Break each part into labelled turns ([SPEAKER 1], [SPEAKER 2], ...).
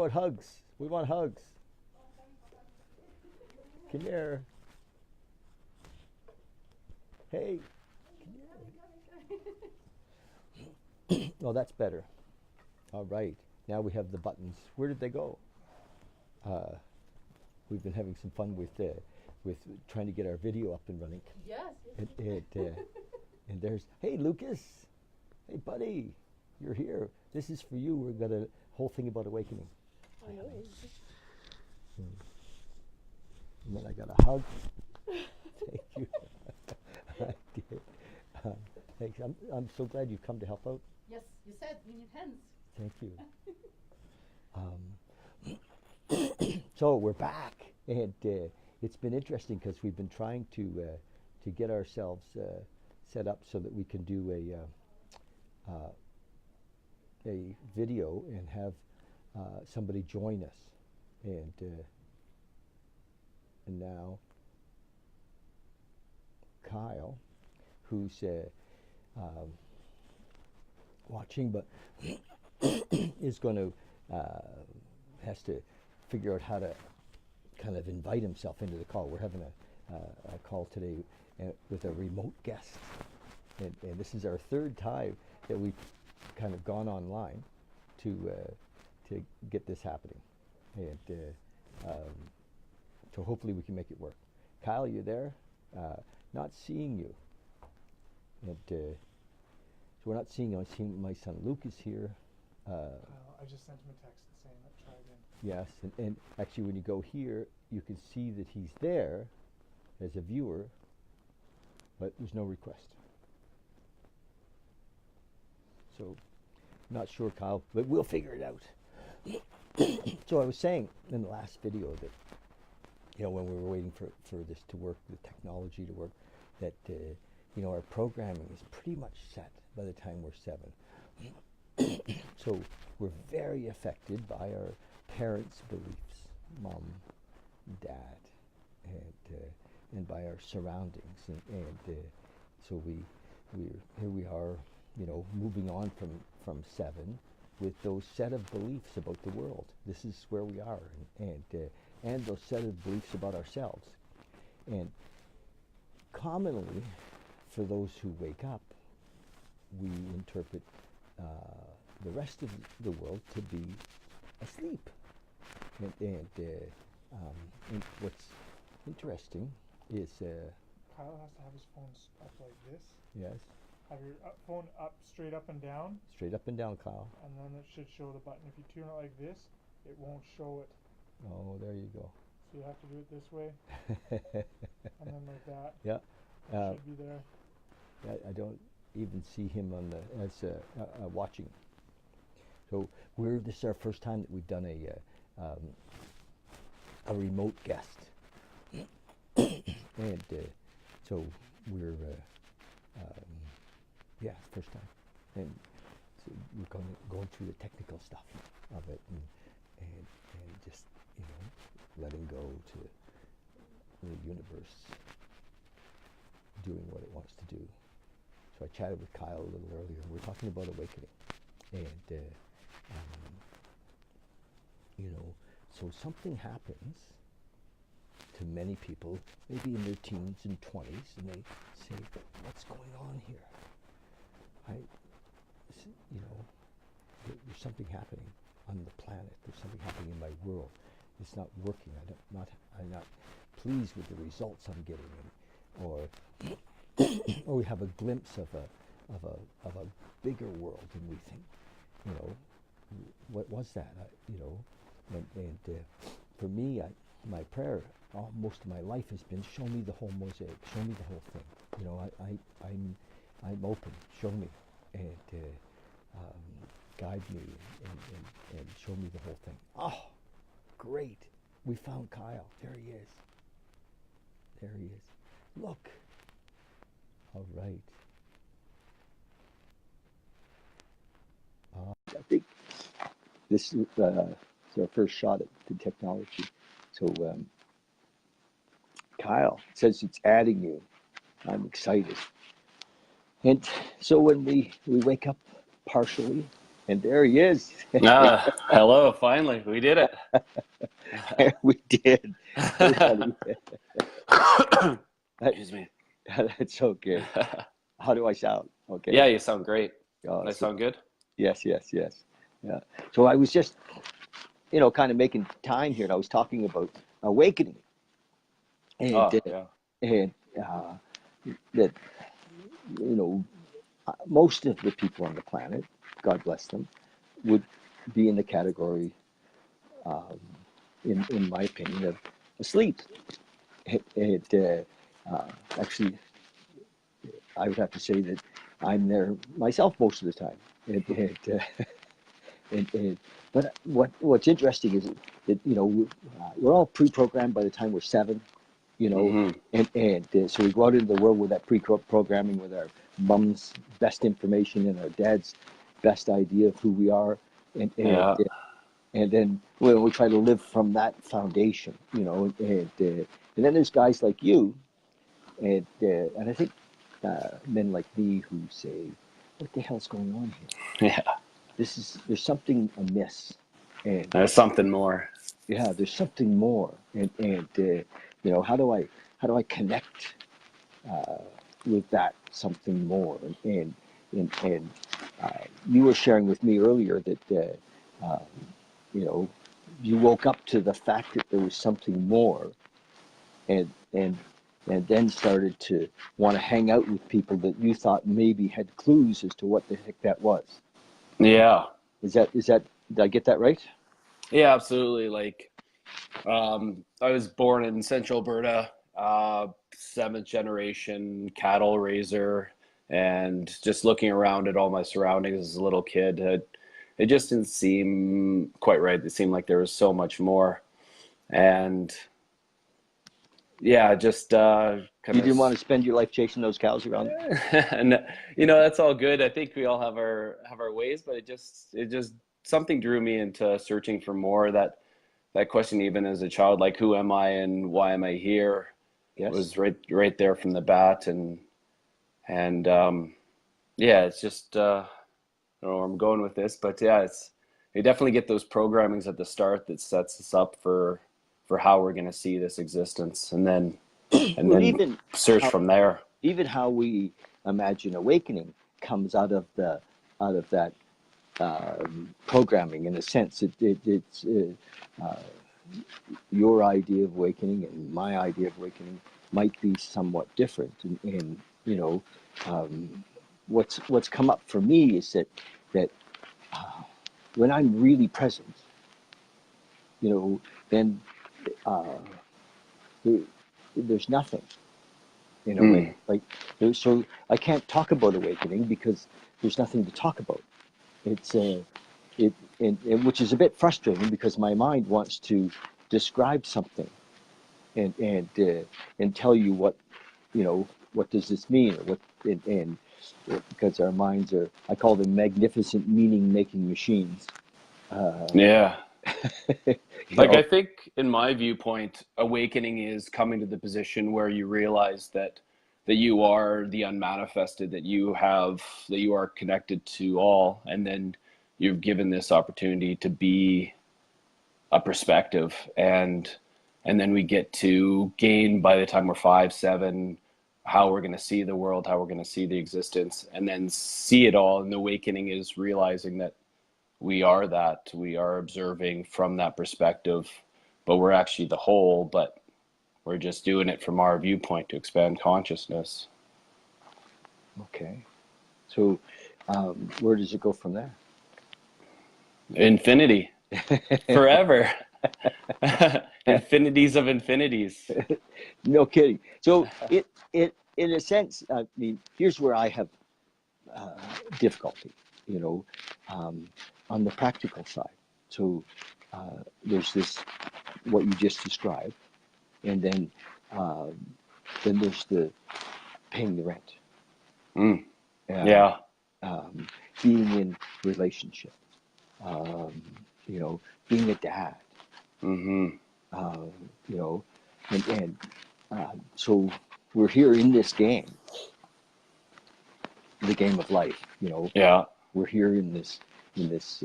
[SPEAKER 1] Want hugs. We want hugs. Come here. Hey. Oh, that's better. All right. Now we have the buttons. Where did they go? Uh, we've been having some fun with trying to get our video up and running.
[SPEAKER 2] Yes.
[SPEAKER 1] And there's, hey, Lucas. Hey, buddy. You're here. This is for you. We've got a whole thing about awakening.
[SPEAKER 2] I know.
[SPEAKER 1] And then I got a hug. Thank you. I did. Thanks. I'm so glad you've come to help out.
[SPEAKER 2] Yes, you said we need hands.
[SPEAKER 1] Thank you. So we're back, and it's been interesting because we've been trying to get ourselves set up so that we can do a video and have somebody join us, and now Kyle, who's watching, but is going to has to figure out how to kind of invite himself into the call. We're having a call today with a remote guest, and this is our third time that we've kind of gone online to get this happening, and so hopefully we can make it work. Kyle, you there? Not seeing you, and so we're not seeing you. I'm seeing my son Luke is here.
[SPEAKER 3] I just sent him a text saying that try again.
[SPEAKER 1] Yes, and actually when you go here, you can see that he's there as a viewer, but there's no request. So, not sure, Kyle, but we'll figure it out. So I was saying in the last video that, you know, when we were waiting for this to work, the technology to work, that, you know, our programming is pretty much set by the time we're 7. So we're very affected by our parents' beliefs, mom, dad, and by our surroundings, and so here we are, you know, moving on from 7 with those set of beliefs about the world. This is where we are, and those set of beliefs about ourselves. And commonly, for those who wake up, we interpret the rest of the world to be asleep. And what's interesting is
[SPEAKER 3] Kyle has to have his phone up like this.
[SPEAKER 1] yes,
[SPEAKER 3] Have your phone up, straight up and down,
[SPEAKER 1] straight up and down, Kyle.
[SPEAKER 3] and then it should show the button. If you turn it like this, it won't show it.
[SPEAKER 1] Oh, there you go.
[SPEAKER 3] So you have to do it this way, and then like that.
[SPEAKER 1] Yeah.
[SPEAKER 3] It should be there.
[SPEAKER 1] I don't even see him on the as watching. So this is our first time that we've done a remote guest, and so we're yeah, first time, and so we're going through the technical stuff of it, and just, you know, letting go to the universe doing what it wants to do. So I chatted with Kyle a little earlier. We're talking about awakening, and you know, so something happens to many people, maybe in their teens and 20s, and they say, "What's going on here? You know, there's something happening on the planet. There's something happening in my world. It's not working. I'm not pleased with the results I'm getting, or we have a glimpse of a bigger world, and we think, you know, what was that? You know, and for me, my prayer most of my life has been, show me the whole mosaic, show me the whole thing. You know, I'm open. Show me, and guide me, and show me the whole thing. Oh, great! We found Kyle. There he is. There he is. Look. All right. I think this is our first shot at the technology. So Kyle says it's adding you. I'm excited. And so when we wake up partially And there he is.
[SPEAKER 4] Hello, finally, we did it.
[SPEAKER 1] We did. Everybody.
[SPEAKER 4] Excuse me.
[SPEAKER 1] That's okay. How do I sound? Okay.
[SPEAKER 4] Yeah, you sound great.
[SPEAKER 1] Oh,
[SPEAKER 4] I
[SPEAKER 1] so-
[SPEAKER 4] sound good?
[SPEAKER 1] yes. Yeah. So I was just, kind of making time here, and I was talking about awakening, and
[SPEAKER 4] Oh, yeah.
[SPEAKER 1] and that most of the people on the planet, God bless them, would be in the category, um, in my opinion, of asleep. Actually, I would have to say that I'm there myself most of the time. And but what's interesting is that we're all pre-programmed by the time we're 7,
[SPEAKER 4] Hmm.
[SPEAKER 1] and so we go out into the world with that pre-programming, with our mom's best information and our dad's best idea of who we are,
[SPEAKER 4] Yeah.
[SPEAKER 1] and then we try to live from that foundation, and then there's guys like you, and I think men like me who say, "What the hell's going on here?
[SPEAKER 4] Yeah.
[SPEAKER 1] There's something amiss," and
[SPEAKER 4] There's something more.
[SPEAKER 1] yeah, there's something more, and how do I connect with that something more, and you were sharing with me earlier that you know you woke up to the fact that there was something more, and and and then started to want to hang out with people that you thought maybe had clues as to what the heck that was.
[SPEAKER 4] Yeah.
[SPEAKER 1] Is that did I get that right?
[SPEAKER 4] Yeah, absolutely. Like, I was born in central Alberta, 7th generation cattle raiser, and just looking around at all my surroundings as a little kid, it just didn't seem quite right. It seemed like there was so much more. And yeah, just kind
[SPEAKER 1] You
[SPEAKER 4] of,
[SPEAKER 1] didn't want to spend your life chasing those cows around.
[SPEAKER 4] and that's all good. I think we all have our ways, but it just something drew me into searching for more. That question, even as a child, like, who am I and why am I here,
[SPEAKER 1] Yes.
[SPEAKER 4] was right there from the bat. And yeah, it's just I don't know where I'm going with this, but yeah, you definitely get those programmings at the start that sets us up for how we're going to see this existence, and then
[SPEAKER 1] Well, even
[SPEAKER 4] search
[SPEAKER 1] how
[SPEAKER 4] from there.
[SPEAKER 1] how we imagine awakening comes out of that programming. In a sense, it's your idea of awakening and my idea of awakening might be somewhat different. And um, what's come up for me is that uh, when I'm really present, then uh, there, there's nothing in a way.
[SPEAKER 4] Mm.
[SPEAKER 1] Like, so I can't talk about awakening because there's nothing to talk about. It's and which is a bit frustrating because my mind wants to describe something and tell you what does this mean, or what, and because our minds are, I call them magnificent meaning making machines. Uh,
[SPEAKER 4] Yeah.
[SPEAKER 1] you
[SPEAKER 4] Like,
[SPEAKER 1] know,
[SPEAKER 4] I think, in my viewpoint, awakening is coming to the position where you realize that you are the unmanifested, that you are connected to all, and then you've given this opportunity to be a perspective, and then we get to gain, by the time we're 5, 7, how we're going to see the world, how we're going to see the existence, and then see it all. And the awakening is realizing that we are observing from that perspective, but we're actually the whole, but we're just doing it from our viewpoint to expand consciousness.
[SPEAKER 1] okay. So where does it go from there?
[SPEAKER 4] Infinity. Forever. Infinities of infinities.
[SPEAKER 1] No kidding. So it in a sense, I mean, here's where I have difficulty, you know, um, on the practical side. So there's this what you just described, and um, then there's the paying the rent,
[SPEAKER 4] Mm.
[SPEAKER 1] uh,
[SPEAKER 4] Yeah.
[SPEAKER 1] um, being in relationship, um, you know, being a dad,
[SPEAKER 4] Mm-hmm.
[SPEAKER 1] uh, you know, and so we're here in this game, the game of life,
[SPEAKER 4] Yeah.
[SPEAKER 1] we're here in this in this,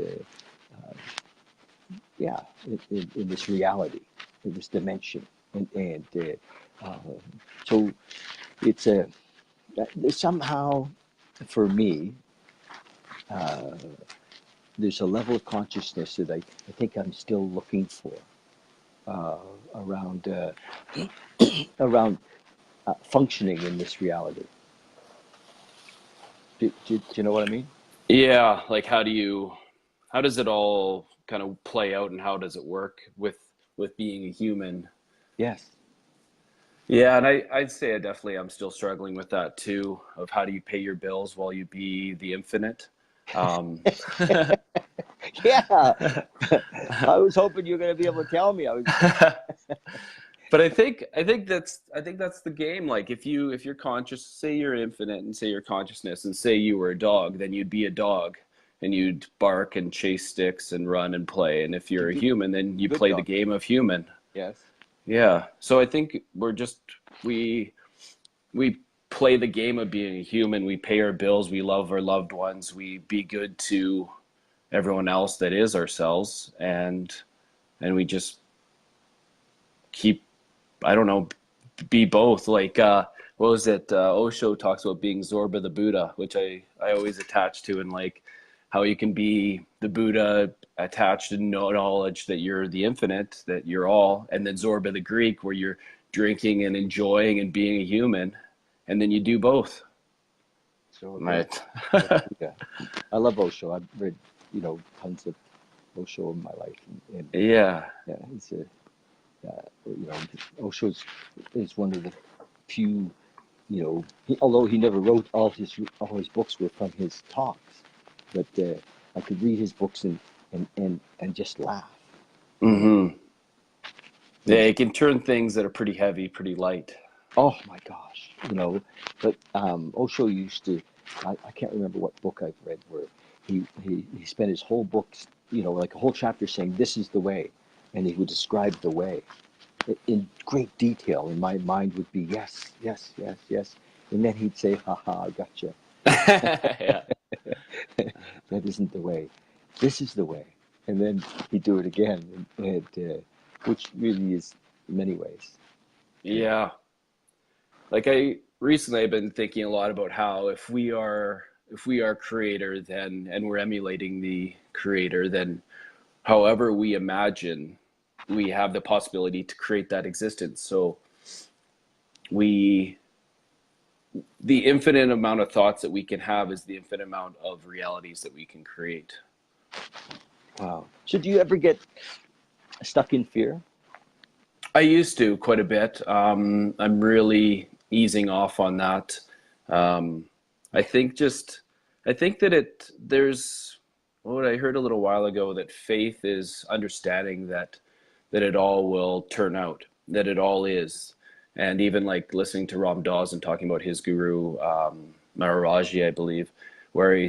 [SPEAKER 1] yeah, in this reality, in this dimension, and so it's a somehow, for me, there's a level of consciousness that I think I'm still looking for around around functioning in this reality. Do you know what I mean?
[SPEAKER 4] Yeah, like how does it all kind of play out, and how does it work with being a human?
[SPEAKER 1] Yes.
[SPEAKER 4] Yeah, and I'd say I'm still struggling with that too, of how do you pay your bills while you be the infinite? Um,
[SPEAKER 1] Yeah. I was hoping you were going to be able to tell me.
[SPEAKER 4] but I think that's the game. Like if you're conscious, say you're infinite, and say your consciousness, and say you were a dog, then you'd be a dog, and you'd bark and chase sticks and run and play. And if you're a human, then you
[SPEAKER 1] Good
[SPEAKER 4] play the
[SPEAKER 1] dog.
[SPEAKER 4] game of human.
[SPEAKER 1] Yes.
[SPEAKER 4] Yeah. So I think we we play the game of being a human. We pay our bills. We love our loved ones. We be good to everyone else that is ourselves, and we just keep, I don't know, be both. Like what was it? Osho talks about being Zorba the Buddha, which I always attach to, and like how you can be the Buddha attached to knowledge that you're the infinite, that you're all, and then Zorba the Greek, where you're drinking and enjoying and being a human, and then you do both.
[SPEAKER 1] So
[SPEAKER 4] Right.
[SPEAKER 1] yeah. I love Osho. I've read, tons of Osho in my life, and
[SPEAKER 4] Yeah.
[SPEAKER 1] yeah, he's Osho is one of the few, although he never wrote all his books were from his talks, but I could read his books and just laugh.
[SPEAKER 4] Mm-hmm. Yeah, it can turn things that are pretty heavy pretty light.
[SPEAKER 1] Oh my gosh, but Osho used to, I can't remember what book I've read where he spent his whole books, like a whole chapter saying, this is the way. And he would describe the way in great detail. And my mind would be, yes, yes, yes, yes. And then he'd say, haha, I gotcha.
[SPEAKER 4] Yeah.
[SPEAKER 1] That isn't the way. This is the way. And then he'd do it again, which really is in many ways.
[SPEAKER 4] Yeah. Like I've been thinking a lot about how if we are creator, then, and we're emulating the creator, then however we imagine, we have the possibility to create that existence. So we the infinite amount of thoughts that we can have is the infinite amount of realities that we can create.
[SPEAKER 1] Wow. So do you ever get stuck in fear?
[SPEAKER 4] I used to quite a bit. I'm really easing off on that. Um, I think just, I think that there's what I heard a little while ago, that faith is understanding that it all will turn out, that it all is. And even like listening to Ram Dass and talking about his guru, Maharaji, I believe, where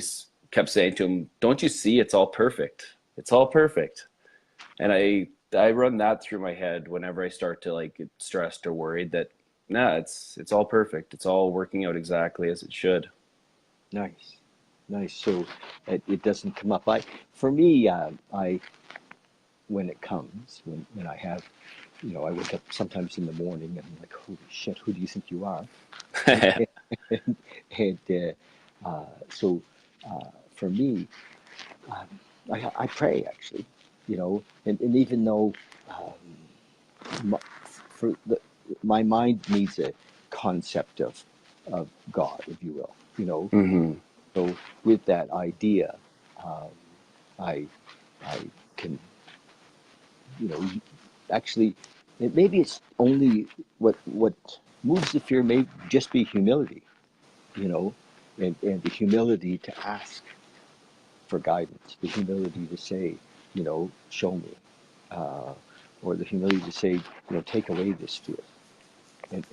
[SPEAKER 4] kept saying to him, don't you see it's all perfect? It's all perfect. And I run that through my head whenever I start to like get stressed or worried, that nah, it's all perfect. It's all working out exactly as it should.
[SPEAKER 1] Nice, nice. So it doesn't come up. For me, when it comes, when I have, I wake up sometimes in the morning and I'm like, holy shit, who do you think you are? And so for me, I pray actually, and even though my, for my mind needs a concept of God, if you will,
[SPEAKER 4] Hmm.
[SPEAKER 1] So with that idea, um, I I can, actually, maybe it's only what moves the fear may just be humility, you know, and the humility to ask for guidance, the humility to say, show me, uh, or the humility to say, take away this fear. And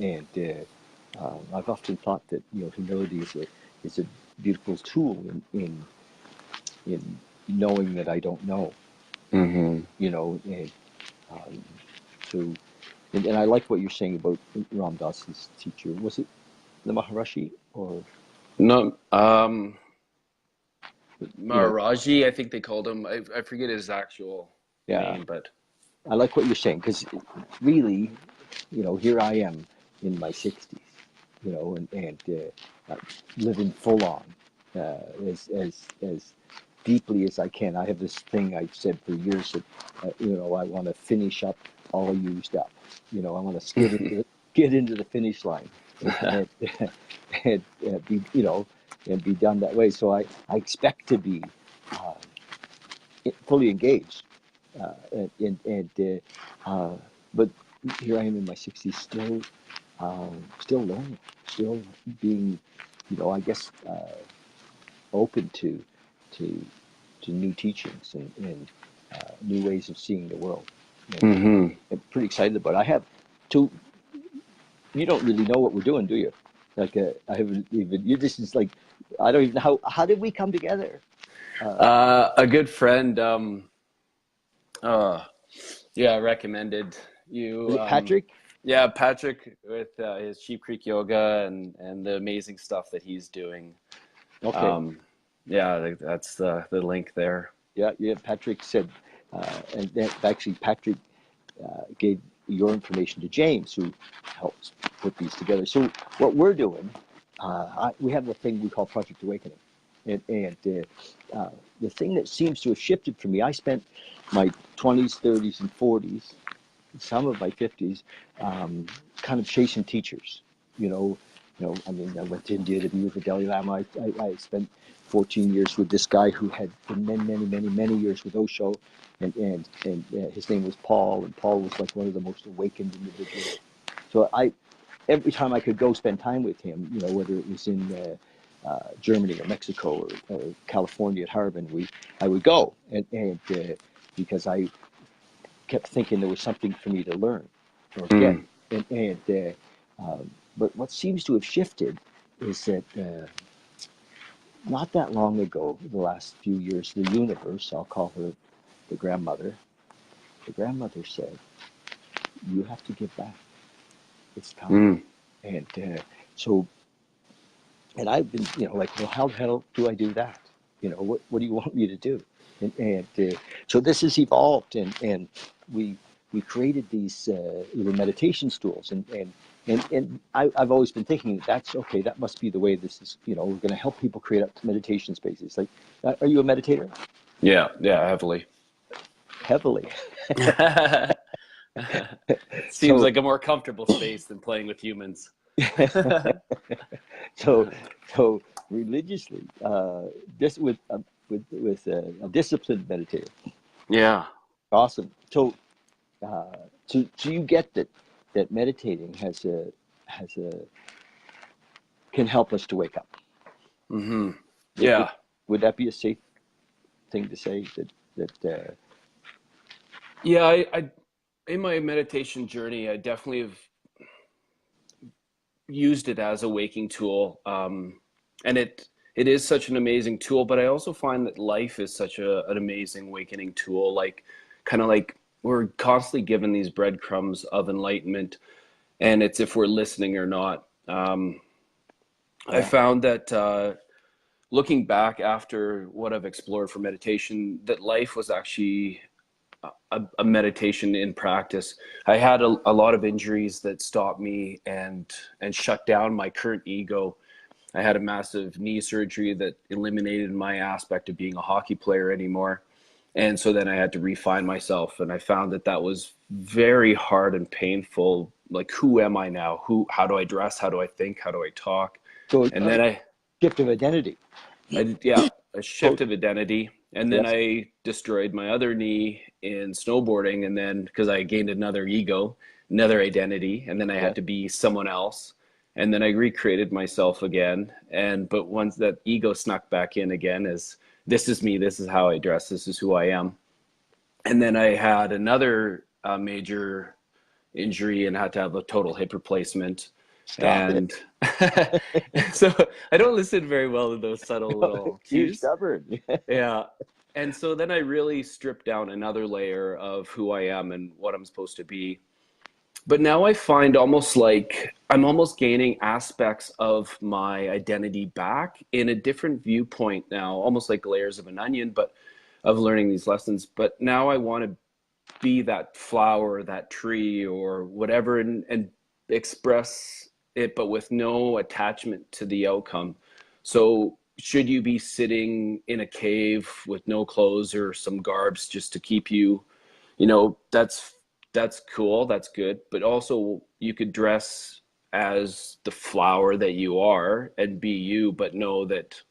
[SPEAKER 1] I've often thought that humility is a beautiful tool in knowing that I don't know,
[SPEAKER 4] Hmm.
[SPEAKER 1] and um, so and I like what you're saying about Ram Dass's teacher. Was it the Maharishi or
[SPEAKER 4] No, Maharaji, I think they called him. I forget his actual
[SPEAKER 1] Yeah,
[SPEAKER 4] name, but
[SPEAKER 1] I like what you're saying, because really, here I am in my 60s, and living full on, as deeply as I can. I have this thing I've said for years that, I want to finish up all used up. I want to get into the finish line, and, be, and be done that way. So I expect to be uh, fully engaged, uh, but here I am in my 60s, still learning, still being, I guess, open to to new teachings and new ways of seeing the world. And
[SPEAKER 4] hmm
[SPEAKER 1] I'm pretty excited about it. I have two. You don't really know what we're doing, do you? Like, I haven't even. This is like, I don't even know how did we come together?
[SPEAKER 4] a good friend, uh, yeah, recommended
[SPEAKER 1] Is
[SPEAKER 4] you.
[SPEAKER 1] it Patrick?
[SPEAKER 4] Yeah, Patrick with his Sheep Creek Yoga and the amazing stuff that he's doing.
[SPEAKER 1] Okay.
[SPEAKER 4] Um, yeah, I think that's the link there.
[SPEAKER 1] Yeah, yeah. Patrick said, and then actually Patrick gave your information to James, who helps put these together. So what we're doing, we have a thing we call Project Awakening, and the thing that seems to have shifted for me. I spent my 20s, 30s, and 40s, some of my 50s, kind of chasing teachers. I mean, I went to India to be with the Dalai Lama. I spent 14 years with this guy who had been many, many, many, many years with Osho, and his name was Paul, and Paul was like one of the most awakened individuals. So every time I could go spend time with him, whether it was in Germany or Mexico or California at Harbin, I would go, and because I kept thinking there was something for me to learn or get.
[SPEAKER 4] Mm.
[SPEAKER 1] But what seems to have shifted is that not that long ago, the last few years, the universe, I'll call her the grandmother said, you have to give back. It's time.
[SPEAKER 4] Mm.
[SPEAKER 1] And so, and I've been, like, well, how the hell do I do that? What do you want me to do? And so this has evolved, and we created these little meditation stools, and I've always been thinking that's okay. That must be the way this is. We're going to help people create up meditation spaces. Like, are you a meditator?
[SPEAKER 4] Yeah, yeah, heavily.
[SPEAKER 1] Heavily.
[SPEAKER 4] Seems
[SPEAKER 1] So
[SPEAKER 4] like a more comfortable space than playing with humans.
[SPEAKER 1] so so religiously, this with a disciplined meditator.
[SPEAKER 4] Yeah.
[SPEAKER 1] Awesome. So you get that meditating has a can help us to wake up.
[SPEAKER 4] hmm
[SPEAKER 1] Would, would,
[SPEAKER 4] Yeah.
[SPEAKER 1] would that be a safe thing to say that
[SPEAKER 4] Yeah, I in my meditation journey, I definitely have used it as a waking tool. And it is such an amazing tool, but I also find that life is such an amazing awakening tool. Like, kind of like we're constantly given these breadcrumbs of enlightenment, and it's if we're listening or not. I
[SPEAKER 1] yeah,
[SPEAKER 4] found that looking back after what I've explored for meditation, that life was actually a meditation in practice. I had a lot of injuries that stopped me and shut down my current ego. I had a massive knee surgery that eliminated my aspect of being a hockey player anymore. And so then I had to refine myself. And I found that that was very hard and painful. Like, who am I now? How do I dress? How do I think? How do I talk?
[SPEAKER 1] so
[SPEAKER 4] And then
[SPEAKER 1] shift of identity.
[SPEAKER 4] yeah, a shift
[SPEAKER 1] Totally.
[SPEAKER 4] of identity. And then
[SPEAKER 1] Yes.
[SPEAKER 4] I destroyed my other knee in snowboarding. And then because I gained another ego, another identity, and then I
[SPEAKER 1] Yes.
[SPEAKER 4] had to be someone else. And then I recreated myself again. But once that ego snuck back in again, as this is me, this is how I dress, this is who I am. And then I had another major injury and had to have a total hip replacement.
[SPEAKER 1] Stop it.
[SPEAKER 4] And so I don't listen very well to those subtle little
[SPEAKER 1] You're
[SPEAKER 4] cues.
[SPEAKER 1] stubborn.
[SPEAKER 4] Yeah. And so then I really stripped down another layer of who I am and what I'm supposed to be. But now I find almost like I'm almost gaining aspects of my identity back in a different viewpoint now, almost like layers of an onion, but of learning these lessons. But now I want to be that flower, that tree, or whatever, and express it, but with no attachment to the outcome. So, should you be sitting in a cave with no clothes or some garbs just to keep you, that's cool, that's good. But also, you could dress as the flower that you are and be you, but know that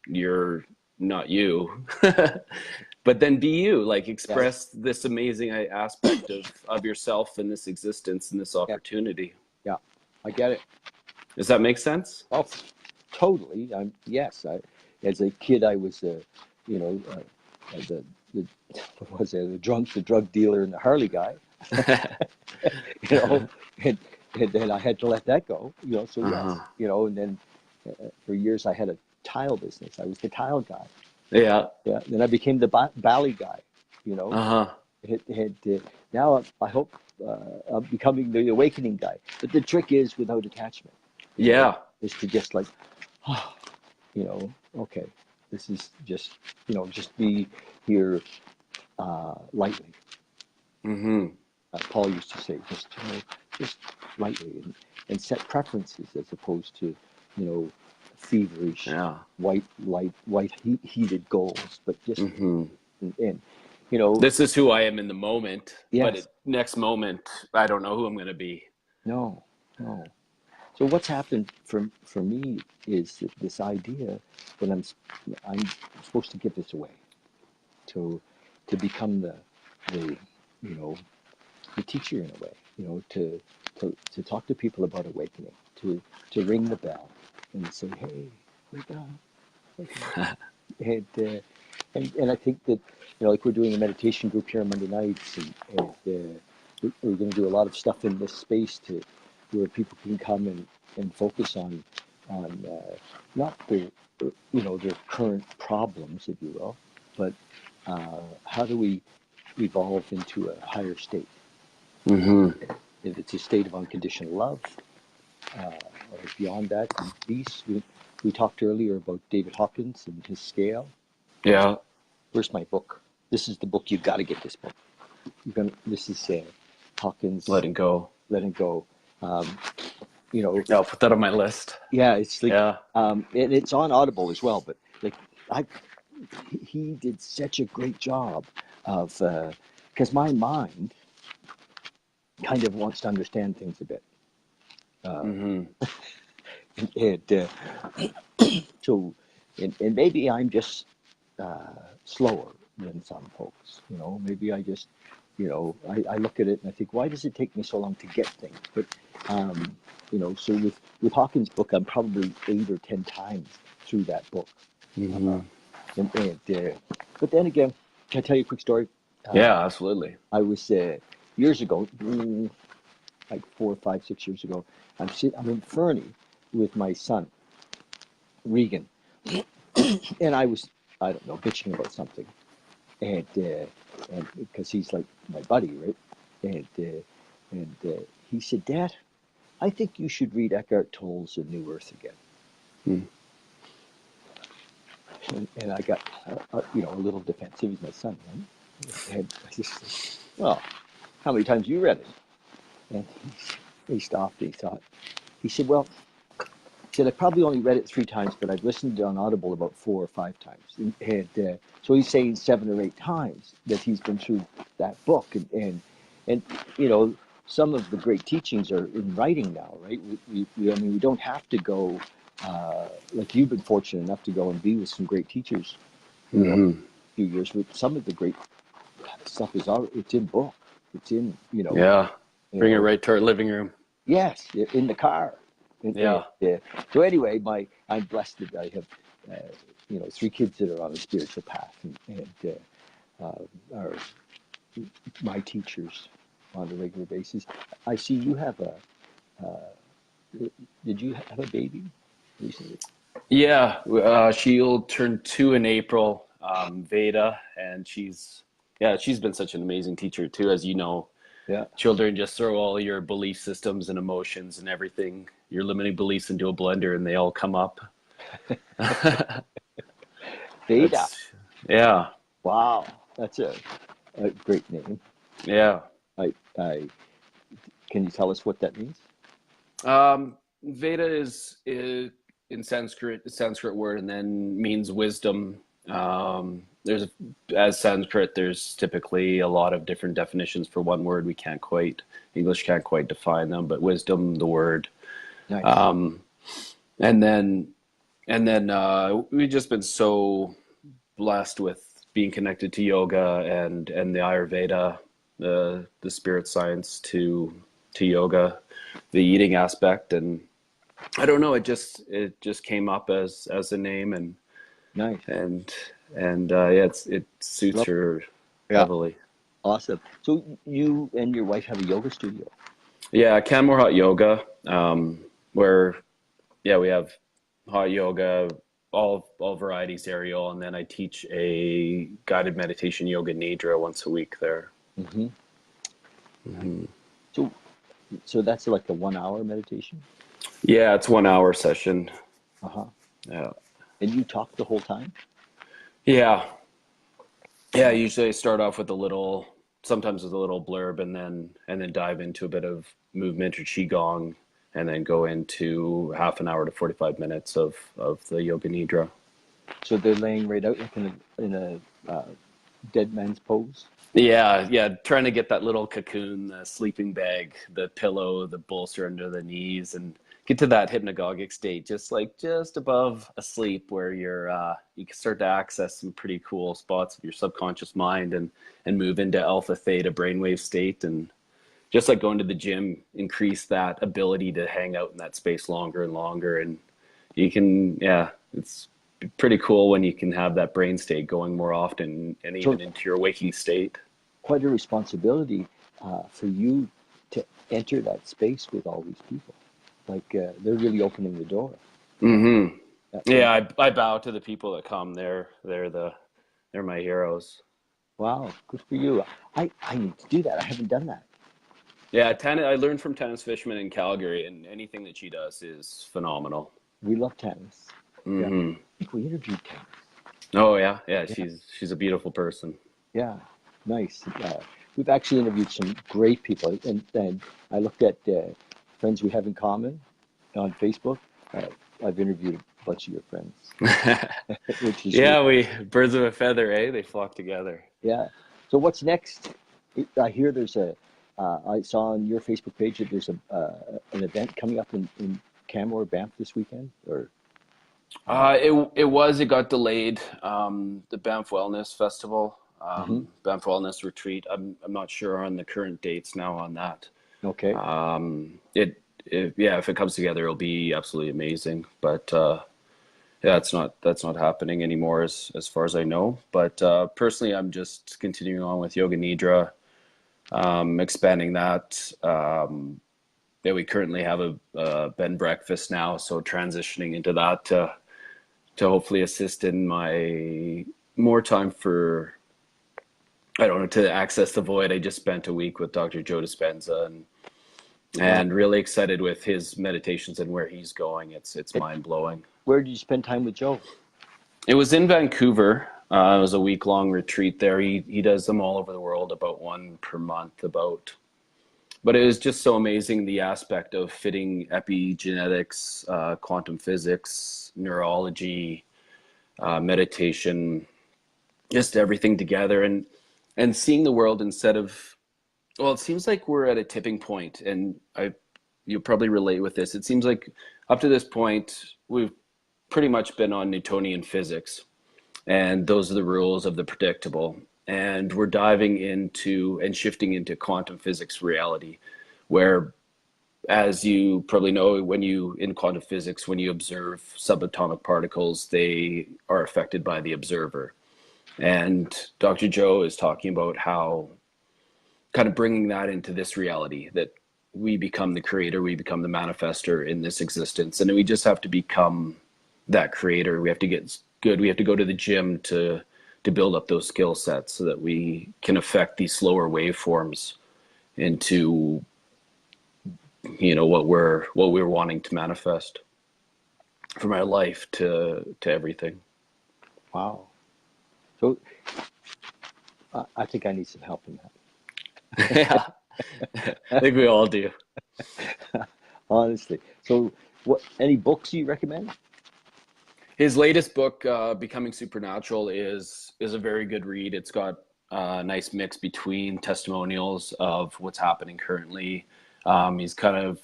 [SPEAKER 4] you're not you. But then be you, like
[SPEAKER 1] Yes.
[SPEAKER 4] express this amazing aspect of yourself and this existence and this
[SPEAKER 1] Yeah.
[SPEAKER 4] opportunity.
[SPEAKER 1] Yeah. I get it.
[SPEAKER 4] Does that make sense?
[SPEAKER 1] Oh, totally. Yes. As a kid, I was, you know, the what was it? The drug dealer, and the Harley guy. You know, and then I had to let that go. So yes,
[SPEAKER 4] Uh-huh.
[SPEAKER 1] and then for years I had a tile business. I was the tile guy.
[SPEAKER 4] Yeah.
[SPEAKER 1] Yeah. Then I became the Bali guy. You know,
[SPEAKER 4] Uh-huh.
[SPEAKER 1] Now I hope I'm becoming the awakening guy. But the trick is without attachment.
[SPEAKER 4] Yeah.
[SPEAKER 1] Is to just like, okay, this is just, just be here lightly.
[SPEAKER 4] Mm-hmm.
[SPEAKER 1] Paul used to say, just lightly, and set preferences as opposed to, feverish,
[SPEAKER 4] Yeah.
[SPEAKER 1] heated goals, but just,
[SPEAKER 4] Mm-hmm.
[SPEAKER 1] and
[SPEAKER 4] This is who I am in the moment, but
[SPEAKER 1] yes,
[SPEAKER 4] next moment, I don't know who I'm going to be.
[SPEAKER 1] no, no. So what's happened for me is this idea that I'm supposed to give this away to become the you know the teacher in a way, to talk to people about awakening, to ring the bell and say, hey, wake up, wake up. And I think that, like we're doing a meditation group here on Monday nights, and we're going to do a lot of stuff in this space to where people can come and focus on not their current problems, if you will, but how do we evolve into a higher state?
[SPEAKER 4] Mm-hmm.
[SPEAKER 1] If it's a state of unconditional love, or beyond that, peace. We talked earlier about David Hawkins and his scale.
[SPEAKER 4] Yeah.
[SPEAKER 1] Where's my book? This is the book. You've got to get this book. This is Hawkins.
[SPEAKER 4] Letting go.
[SPEAKER 1] Letting go.
[SPEAKER 4] I'll put that on my list.
[SPEAKER 1] Yeah, it's like,
[SPEAKER 4] Yeah.
[SPEAKER 1] and it's on Audible as well. But like, he did such a great job of, because my mind kind of wants to understand things a bit.
[SPEAKER 4] Mm-hmm.
[SPEAKER 1] And so, and maybe I'm just slower than some folks. Maybe I just, I look at it and I think, why does it take me so long to get things? But, so with Hawkins' book, I'm probably 8 or 10 times through that book.
[SPEAKER 4] Mm-hmm.
[SPEAKER 1] But then again, can I tell you a quick story?
[SPEAKER 4] Yeah, absolutely.
[SPEAKER 1] I was years ago, like 4, 5, 6 years ago. I'm in Fernie with my son, Regan, and I don't know, bitching about something, and because he's like my buddy, right? And he said, Dad, I think you should read Eckhart Tolle's A New Earth again. And I got, a little defensive. He's my son, right? And I just, well, how many times you read it? And he stopped. He thought. He said, well, I probably only read it 3 times, but I've listened to it on Audible about 4 or 5 times. And so he's saying 7 or 8 times that he's been through that book. And some of the great teachings are in writing now, right? We don't have to go, like you've been fortunate enough to go and be with some great teachers
[SPEAKER 4] Mm-hmm.
[SPEAKER 1] a few years. But some of the great stuff it's in book. It's in,
[SPEAKER 4] Yeah. Bring it right to our living room.
[SPEAKER 1] Yes, in the car.
[SPEAKER 4] Yeah.
[SPEAKER 1] So anyway, I'm blessed that I have, 3 kids that are on a spiritual path and are my teachers on a regular basis. I see you have did you have a baby recently?
[SPEAKER 4] Yeah. She'll turn 2 in April, Veda, and she's been such an amazing teacher too, as you know.
[SPEAKER 1] Yeah.
[SPEAKER 4] Children just throw all your belief systems and emotions and everything, your limiting beliefs into a blender, and they all come up.
[SPEAKER 1] Veda.
[SPEAKER 4] Yeah,
[SPEAKER 1] Wow. That's a great name.
[SPEAKER 4] yeah.
[SPEAKER 1] I can you tell us what that means?
[SPEAKER 4] Veda is in Sanskrit, a Sanskrit word, and then means wisdom. As Sanskrit, there's typically a lot of different definitions for one word. English can't quite define them, but wisdom, the word.
[SPEAKER 1] Nice.
[SPEAKER 4] And then, we've just been so blessed with being connected to yoga and the Ayurveda, the spirit science to yoga, the eating aspect, and I don't know, it just came up as a name, and
[SPEAKER 1] Nice.
[SPEAKER 4] yeah, it suits
[SPEAKER 1] Love-
[SPEAKER 4] her
[SPEAKER 1] Yeah.
[SPEAKER 4] heavily.
[SPEAKER 1] Awesome. So you and your wife have a yoga studio.
[SPEAKER 4] Yeah, Canmore Hot Yoga, where we have hot yoga, all varieties, aerial, and then I teach a guided meditation yoga nidra once a week there.
[SPEAKER 1] Mm-hmm. So that's like a 1 hour meditation.
[SPEAKER 4] Yeah, it's 1 hour session.
[SPEAKER 1] Uh-huh.
[SPEAKER 4] Yeah.
[SPEAKER 1] And you talk the whole time?
[SPEAKER 4] Yeah. Yeah, usually I start off with sometimes with a little blurb, and then dive into a bit of movement or qigong, and then go into half an hour to 45 minutes of the yoga nidra.
[SPEAKER 1] So they're laying right out like in a dead man's pose?
[SPEAKER 4] Yeah, trying to get that little cocoon, the sleeping bag, the pillow, the bolster under the knees, and get to that hypnagogic state, just above asleep, where you can start to access some pretty cool spots of your subconscious mind, and move into alpha theta brainwave state, and just like going to the gym, increase that ability to hang out in that space longer and longer, and you can, it's pretty cool when you can have that brain state going more often, and even into your waking state.
[SPEAKER 1] Quite a responsibility for you to enter that space with all these people. Like they're really opening the door.
[SPEAKER 4] Mm-hmm. Yeah, I bow to the people that come. They're my heroes.
[SPEAKER 1] Wow, good for you. I need to do that. I haven't done that.
[SPEAKER 4] Yeah, I learned from Tennis Fishman in Calgary, and anything that she does is phenomenal.
[SPEAKER 1] We love tennis.
[SPEAKER 4] Mm-hmm.
[SPEAKER 1] Yeah. I think we interviewed tennis.
[SPEAKER 4] Oh yeah. She's a beautiful person.
[SPEAKER 1] Yeah, nice. We've actually interviewed some great people, and I looked at friends we have in common on Facebook. I've interviewed a bunch of your friends, which is
[SPEAKER 4] we birds of a feather, eh? They flock together.
[SPEAKER 1] yeah. So what's next? I hear there's I saw on your Facebook page that there's an event coming up in Canmore, Banff this weekend, or
[SPEAKER 4] It got delayed. The Banff Wellness Festival, Banff Wellness Retreat. I'm not sure on the current dates now on that.
[SPEAKER 1] okay.
[SPEAKER 4] If it comes together, it'll be absolutely amazing. But that's not happening anymore as far as I know. But personally, I'm just continuing on with Yoga Nidra, expanding that. We currently have a bed and breakfast now, so transitioning into that to hopefully assist in my more time for, I don't know, to access the void. I just spent a week with Dr. Joe Dispenza, and really excited with his meditations and where he's going. It's mind blowing.
[SPEAKER 1] Where did you spend time with Joe?
[SPEAKER 4] It was in Vancouver. It was a week-long retreat there. He does them all over the world, about one per month, but it was just so amazing, the aspect of fitting epigenetics, quantum physics, neurology, meditation, just everything together, and seeing the world instead of, well, it seems like we're at a tipping point, and you'll probably relate with this. It seems like up to this point, we've pretty much been on Newtonian physics, and those are the rules of the predictable. And we're diving into and shifting into quantum physics reality, where, as you probably know, in quantum physics, when you observe subatomic particles, they are affected by the observer. And Dr. Joe is talking about how, kind of bringing that into this reality, that we become the creator, we become the manifester in this existence, and we just have to become that creator. We have to get good. We have to go to the gym to build up those skill sets so that we can affect these slower waveforms into what we're wanting to manifest from our life to everything.
[SPEAKER 1] Wow. So I think I need some help in that.
[SPEAKER 4] Yeah, I think we all do.
[SPEAKER 1] Honestly. So any books you recommend?
[SPEAKER 4] His latest book, Becoming Supernatural, is a very good read. It's got a nice mix between testimonials of what's happening currently. He's kind of,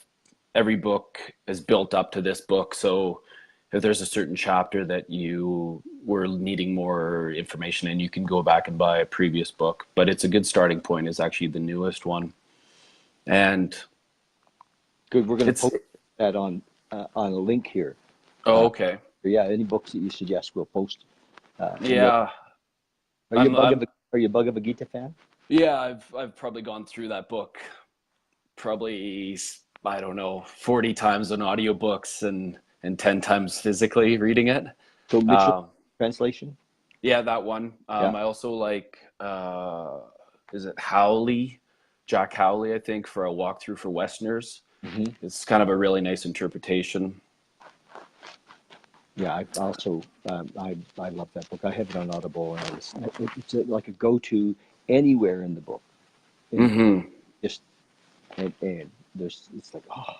[SPEAKER 4] every book is built up to this book. So if there's a certain chapter that you were needing more information in, you can go back and buy a previous book. But it's a good starting point. It's actually the newest one. And
[SPEAKER 1] Good. We're going to post that on a link here.
[SPEAKER 4] oh, okay.
[SPEAKER 1] Yeah, any books that you suggest, we'll post.
[SPEAKER 4] Yeah.
[SPEAKER 1] Are you a Bhagavad Gita fan?
[SPEAKER 4] Yeah, I've probably gone through that book probably, I don't know, 40 times on audiobooks and 10 times physically reading it.
[SPEAKER 1] So Mitchell translation?
[SPEAKER 4] Yeah, that one.
[SPEAKER 1] Yeah.
[SPEAKER 4] I also like, is it Howley? Jack Howley, I think, for A Walkthrough for Westerners.
[SPEAKER 1] Mm-hmm.
[SPEAKER 4] It's kind of a really nice interpretation.
[SPEAKER 1] Yeah, I also I love that book. I have it on Audible, and it's like a go-to anywhere in the book. And just and there's it's like, oh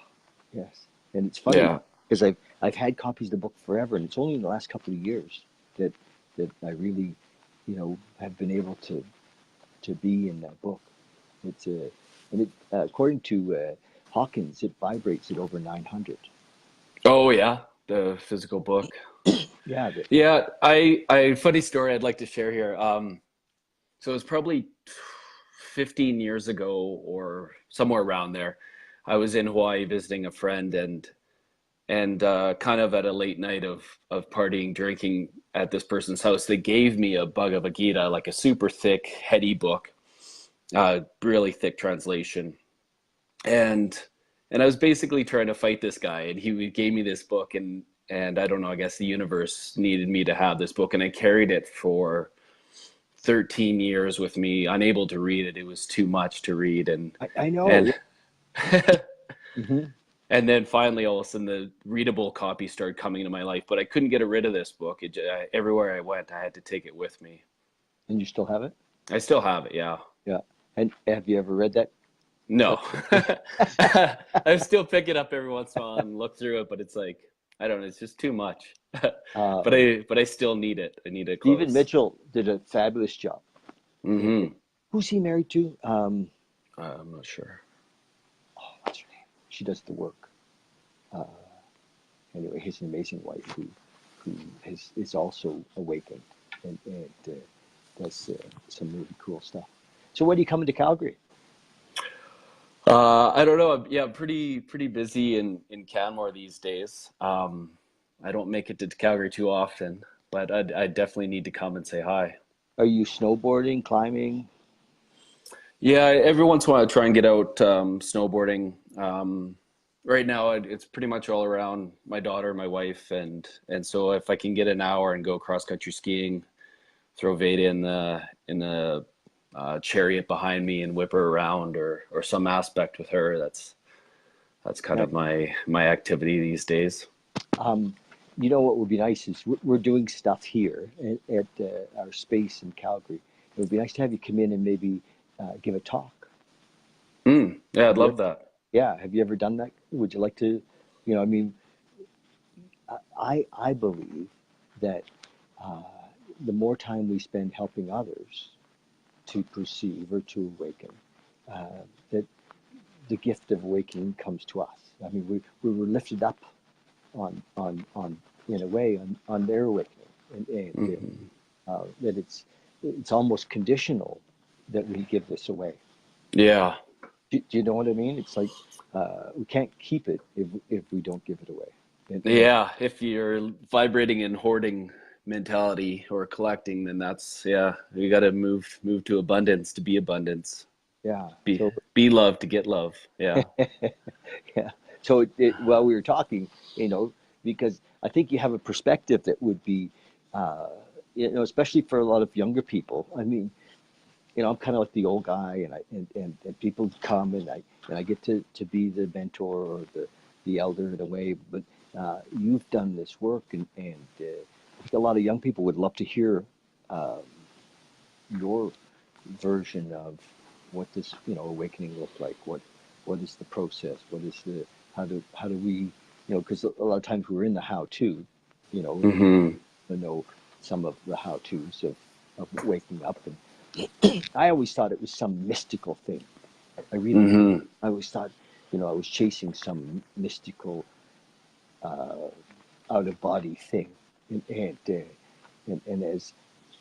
[SPEAKER 1] yes, and it's funny because I've had copies of the book forever, and it's only in the last couple of years that I really have been able to be in that book. It's and it according to Hawkins, it vibrates at over 900.
[SPEAKER 4] Oh yeah, the physical book.
[SPEAKER 1] Yeah.
[SPEAKER 4] Yeah, I funny story I'd like to share here. So it was probably 15 years ago or somewhere around there. I was in Hawaii visiting a friend, and kind of at a late night of partying, drinking at this person's house, they gave me a Bhagavad Gita, like a super thick, heady book, really thick translation, and I was basically trying to fight this guy, and he gave me this book, and I don't know, I guess the universe needed me to have this book, and I carried it for 13 years with me, unable to read it. It was too much to read, and
[SPEAKER 1] I know.
[SPEAKER 4] And,
[SPEAKER 1] Mm-hmm.
[SPEAKER 4] and then finally, all of a sudden, the readable copy started coming into my life, but I couldn't get rid of this book. Everywhere I went, I had to take it with me.
[SPEAKER 1] And you still have it?
[SPEAKER 4] I still have it, yeah.
[SPEAKER 1] Yeah. And have you ever read that?
[SPEAKER 4] No. I still pick it up every once in a while and look through it, but it's like, I don't know, it's just too much. But I still need it. I need it close.
[SPEAKER 1] Stephen Mitchell did a fabulous job.
[SPEAKER 4] Mm-hmm.
[SPEAKER 1] Who's he married to?
[SPEAKER 4] I'm not sure.
[SPEAKER 1] Oh, what's her name? She does the work. Anyway, he's an amazing wife who is also awakened and does some really cool stuff. So when are you coming to Calgary?
[SPEAKER 4] I don't know. I'm pretty busy in Canmore these days. I don't make it to Calgary too often, but I definitely need to come and say hi.
[SPEAKER 1] Are you snowboarding, climbing?
[SPEAKER 4] Yeah, every once in a while I try and get out snowboarding. Right now it's pretty much all around my daughter, my wife, and so if I can get an hour and go cross country skiing, throw Veda in the chariot behind me and whip her around, or some aspect with her, that's kind of my activity these days.
[SPEAKER 1] You know what would be nice is we're doing stuff here at our space in Calgary. It would be nice to have you come in and maybe give a talk.
[SPEAKER 4] Yeah, I'd love that.
[SPEAKER 1] Yeah, have you ever done that? Would you like to? I mean, I believe that the more time we spend helping others to perceive or to awaken, that the gift of awakening comes to us. I mean, we were lifted up on in a way on their awakening, and that it's almost conditional that we give this away.
[SPEAKER 4] Yeah.
[SPEAKER 1] Do you know what I mean? It's like we can't keep it if we don't give it away.
[SPEAKER 4] Yeah, if you're vibrating in hoarding mentality or collecting, then that's you got to move to abundance to be abundance.
[SPEAKER 1] Yeah.
[SPEAKER 4] Be love to get love. Yeah.
[SPEAKER 1] Yeah. So while we were talking, because I think you have a perspective that would be, especially for a lot of younger people. I mean, I'm kind of like the old guy, and people come, and I get to be the mentor or the elder in a way. But you've done this work, and I think a lot of young people would love to hear uh, your version of what this awakening look like. What is the process? What is the how do we because a lot of times we're in the how to,
[SPEAKER 4] Mm-hmm.
[SPEAKER 1] to know some of the how tos of waking up. And I always thought it was some mystical thing. I really did.
[SPEAKER 4] Mm-hmm.
[SPEAKER 1] I always thought, I was chasing some mystical uh, out of body thing, and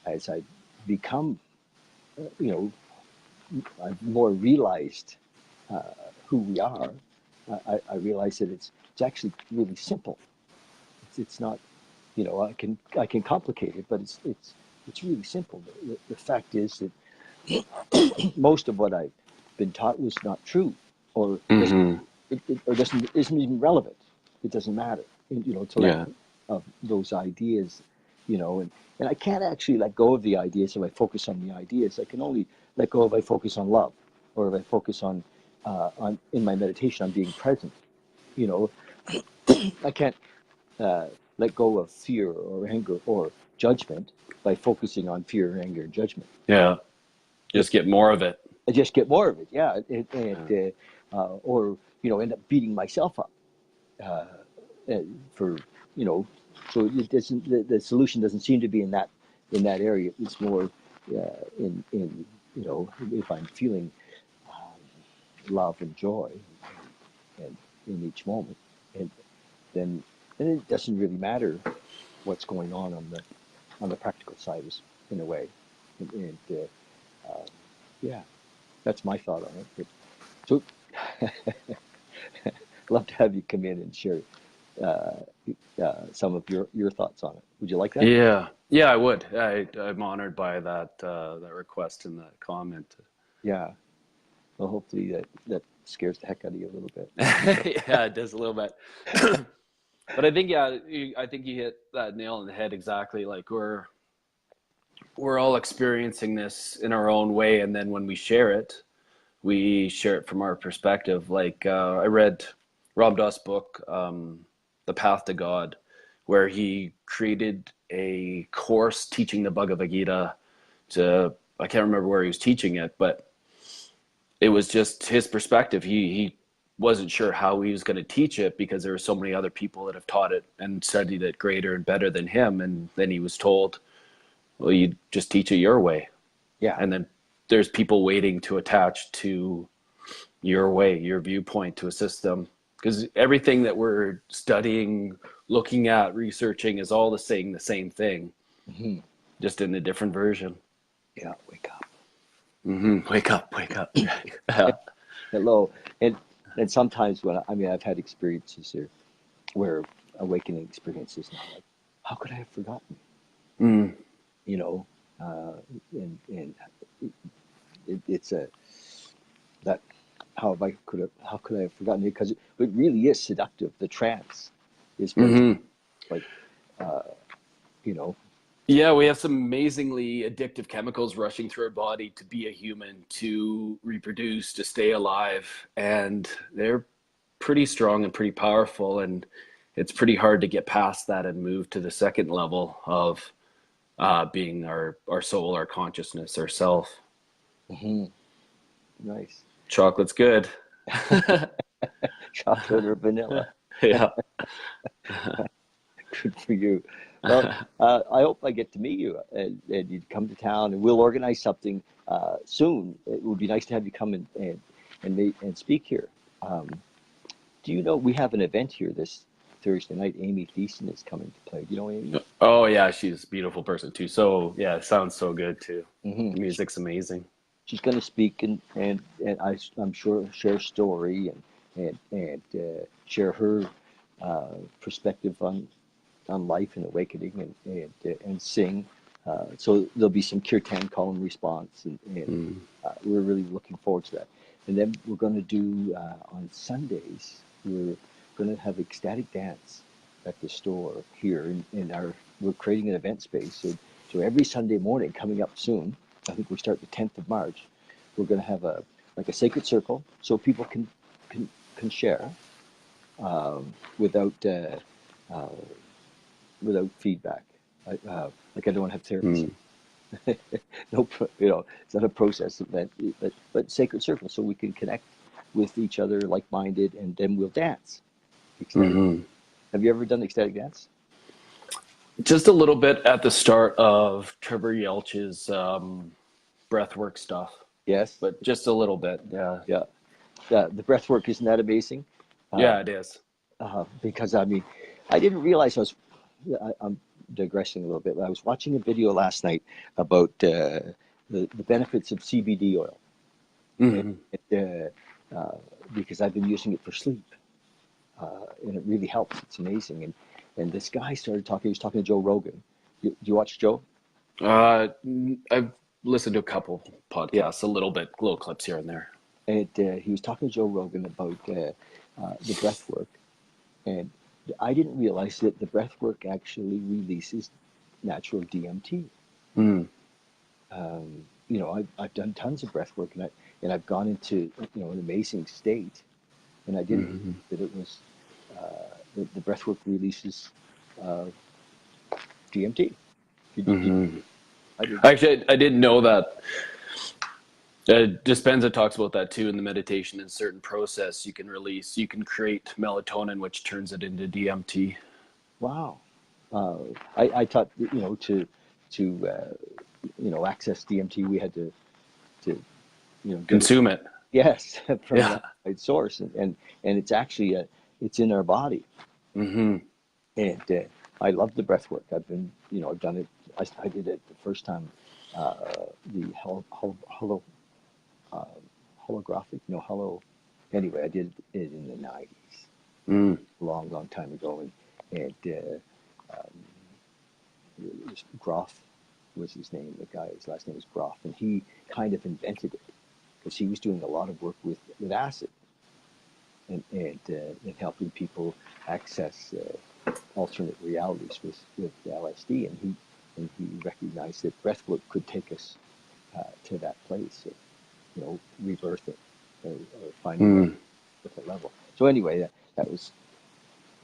[SPEAKER 1] as I become, you know, I've more realized uh, who we are. I realize that it's actually really simple. It's not, I can complicate it, but it's really simple. The fact is that most of what I've been taught was not true, or
[SPEAKER 4] Mm-hmm.
[SPEAKER 1] or doesn't isn't even relevant. It doesn't matter, to let
[SPEAKER 4] Yeah.
[SPEAKER 1] of those ideas, and I can't actually let go of the ideas if I focus on the ideas. I can only let go if I focus on love, or if I focus on in my meditation on being present. You know, I can't uh, let go of fear or anger or judgment by focusing on fear, anger, and judgment.
[SPEAKER 4] Yeah.
[SPEAKER 1] It,
[SPEAKER 4] Just get more of it.
[SPEAKER 1] I just get more of it, yeah,
[SPEAKER 4] Yeah.
[SPEAKER 1] or end up beating myself up uh, for you know. So it doesn't. The solution doesn't seem to be in that area. It's more in if I'm feeling love and joy and in each moment, and then it doesn't really matter what's going on the practical side in a way, and yeah, that's my thought on it. But, so love to have you come in and share uh, some of your thoughts on it. Would you like that?
[SPEAKER 4] Yeah. Yeah, I would. I'm honored by that request in that comment.
[SPEAKER 1] Yeah. Well, hopefully that scares the heck out of you a little bit.
[SPEAKER 4] Yeah, it does a little bit. But I think I think you hit that nail on the head exactly. Like we're all experiencing this in our own way, and then when we share it from our perspective. Like I read Ram Dass' book, The Path to God, where he created a course teaching the Bhagavad Gita to, I can't remember where he was teaching it, but it was just his perspective. He wasn't sure how he was going to teach it because there were so many other people that have taught it and studied it greater and better than him. And then he was told, well, you just teach it your way.
[SPEAKER 1] Yeah.
[SPEAKER 4] And then there's people waiting to attach to your way, your viewpoint to a system. Because everything that we're studying, looking at, researching is all saying the same thing,
[SPEAKER 1] Hmm.
[SPEAKER 4] just in a different version.
[SPEAKER 1] Yeah. Wake up.
[SPEAKER 4] Mm-hmm. Wake up, wake up. Yeah.
[SPEAKER 1] Hello. And sometimes I've had experiences here where awakening experiences, and I'm like, how could I have forgotten?
[SPEAKER 4] Mm.
[SPEAKER 1] You know, and it's a that how could I have forgotten it? Because it really is seductive. The trance is very
[SPEAKER 4] Mm-hmm.
[SPEAKER 1] like uh, you know
[SPEAKER 4] Yeah, we have some amazingly addictive chemicals rushing through our body to be a human, to reproduce, to stay alive. And they're pretty strong and pretty powerful. And it's pretty hard to get past that and move to the second level of being our soul, our consciousness, our self.
[SPEAKER 1] hmm nice
[SPEAKER 4] Chocolate's good.
[SPEAKER 1] chocolate or vanilla.
[SPEAKER 4] Yeah.
[SPEAKER 1] Good for you. Well, I hope I get to meet you and you'd come to town and we'll organize something soon. It would be nice to have you come and meet and speak here. Um, do you know we have an event here this Thursday night? Amy Thiessen is coming to play. Do you know Amy?
[SPEAKER 4] Oh, yeah, she's a beautiful person too. So, yeah, it sounds so good too.
[SPEAKER 1] Hmm.
[SPEAKER 4] The music's amazing.
[SPEAKER 1] She's going to speak I'm sure share story and share her perspective on life and awakening and sing. So there'll be some kirtan call and response, and
[SPEAKER 4] Mm.
[SPEAKER 1] we're really looking forward to that. And then we're going to do on Sundays. We're going to have ecstatic dance at the store here in our. We're creating an event space, so every Sunday morning coming up soon. I think we start the 10th of March. We're going to have a sacred circle so people can share without uh, without feedback. Like I don't have therapy. No, it's not a process event, but sacred circle, so we can connect with each other, like-minded, and then we'll dance. Ecstatic. Have you ever done ecstatic dance?
[SPEAKER 4] Just a little bit at the start of Trevor Yelch's breathwork stuff,
[SPEAKER 1] Yes.
[SPEAKER 4] but just a little bit. Yeah.
[SPEAKER 1] Yeah. The breath work, isn't that amazing?
[SPEAKER 4] Yeah, it is.
[SPEAKER 1] Because I mean, I didn't realize I'm digressing a little bit. I was watching a video last night about the benefits of CBD oil. Because I've been using it for sleep, and it really helps. It's amazing. And this guy started talking. He was talking to Joe Rogan. Do you watch Joe?
[SPEAKER 4] I've listened to a couple podcasts, a little clips here and there.
[SPEAKER 1] And he was talking to Joe Rogan about the breath work. And I didn't realize that the breath work actually releases natural DMT. I've done tons of breath work, and I've gone into an amazing state, and I didn't know that it was the breath work releases DMT.
[SPEAKER 4] Actually, I didn't know that. Dispenza talks about that too in the meditation. In certain process, you can create melatonin, which turns it into DMT.
[SPEAKER 1] Wow. I thought to access DMT, we had to
[SPEAKER 4] Consume it.
[SPEAKER 1] Yes, from an outside source, and it's actually it's in our body. And I love the breath work. I've been I've done it. I did it the first time. The holographic, Anyway, I did it in the 90s, long time ago, and Groff was his name. The guy, his last name was Groff, and he kind of invented it because he was doing a lot of work with acid and helping people access alternate realities with LSD, and he recognized that breath work could take us to that place, rebirth it, or finding a different level. So anyway, that was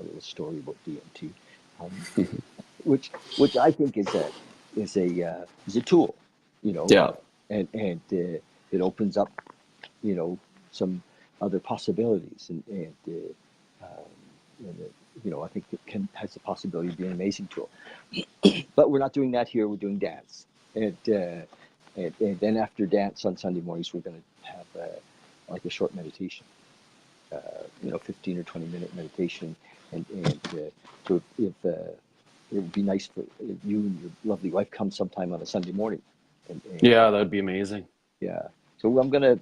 [SPEAKER 1] a little story about DMT, which I think is a tool, and it opens up, some other possibilities, and I think it has the possibility of being an amazing tool. But we're not doing that here. We're doing dance, and then after dance on Sunday mornings, we're going to have a short meditation, 15 or 20-minute meditation, and so if it would be nice for you and your lovely wife come sometime on a Sunday morning.
[SPEAKER 4] Yeah, that would be amazing.
[SPEAKER 1] Yeah. So I'm going to,